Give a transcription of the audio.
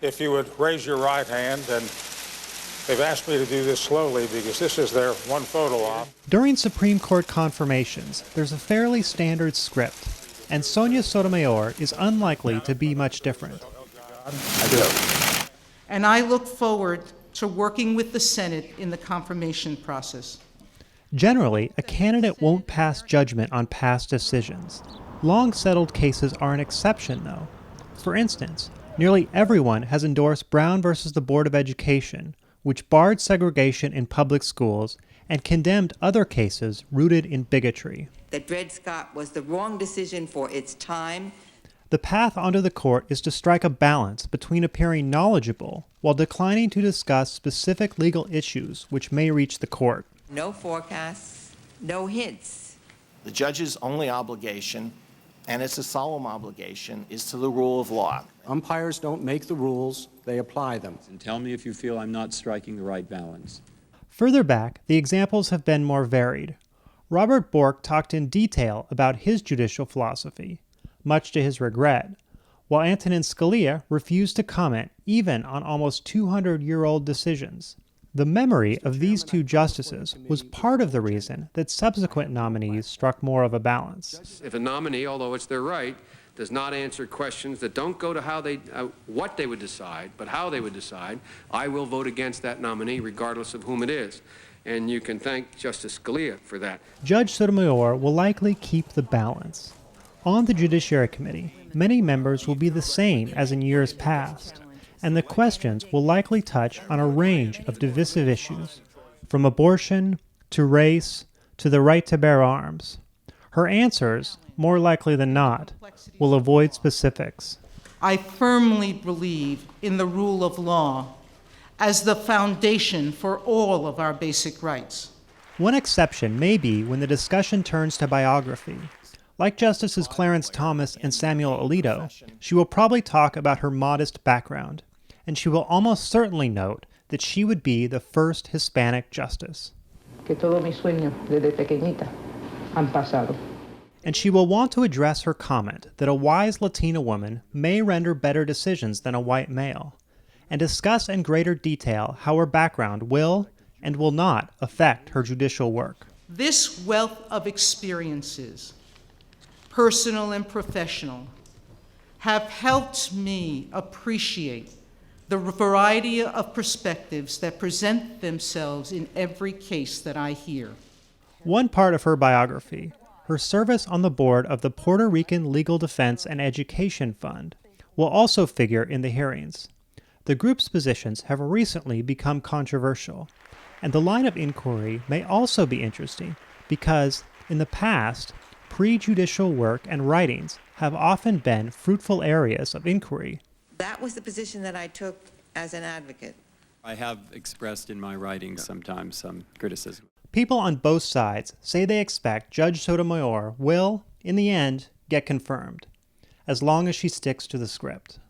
If you would raise your right hand, and they've asked me to do this slowly because this is their one photo op. During Supreme Court confirmations, there's a fairly standard script, and Sonia Sotomayor is unlikely to be much different. I do. And I look forward to working with the Senate in the confirmation process. Generally, a candidate won't pass judgment on past decisions. Long-settled cases are an exception, though. For instance, nearly everyone has endorsed Brown versus the Board of Education, which barred segregation in public schools and condemned other cases rooted in bigotry. That Dred Scott was the wrong decision for its time. The path onto the court is to strike a balance between appearing knowledgeable while declining to discuss specific legal issues which may reach the court. No forecasts, no hints. The judge's only obligation, and it's a solemn obligation, is to the rule of law. Umpires don't make the rules, they apply them. And tell me if you feel I'm not striking the right balance. Further back, the examples have been more varied. Robert Bork talked in detail about his judicial philosophy, much to his regret, while Antonin Scalia refused to comment even on almost 200-year-old decisions. The memory of these two justices was part of the reason that subsequent nominees struck more of a balance. If a nominee, although it's their right, does not answer questions that don't go to how they, what they would decide, but how they would decide, I will vote against that nominee regardless of whom it is. And you can thank Justice Scalia for that. Judge Sotomayor will likely keep the balance. On the Judiciary Committee, many members will be the same as in years past, and the questions will likely touch on a range of divisive issues, from abortion to race to the right to bear arms. Her answers, more likely than not, will avoid specifics. I firmly believe in the rule of law as the foundation for all of our basic rights. One exception may be when the discussion turns to biography. Like Justices Clarence Thomas and Samuel Alito, she will probably talk about her modest background, and she will almost certainly note that she would be the first Hispanic justice. Que todos mis sueños desde pequeñita han pasado. And she will want to address her comment that a wise Latina woman may render better decisions than a white male, and discuss in greater detail how her background will and will not affect her judicial work. This wealth of experiences, personal and professional, have helped me appreciate the variety of perspectives that present themselves in every case that I hear. One part of her biography, her service on the board of the Puerto Rican Legal Defense and Education Fund, will also figure in the hearings. The group's positions have recently become controversial, and the line of inquiry may also be interesting because, in the past, prejudicial work and writings have often been fruitful areas of inquiry. That was the position that I took as an advocate. I have expressed in my writings sometimes some criticism. People on both sides say they expect Judge Sotomayor will, in the end, get confirmed, as long as she sticks to the script.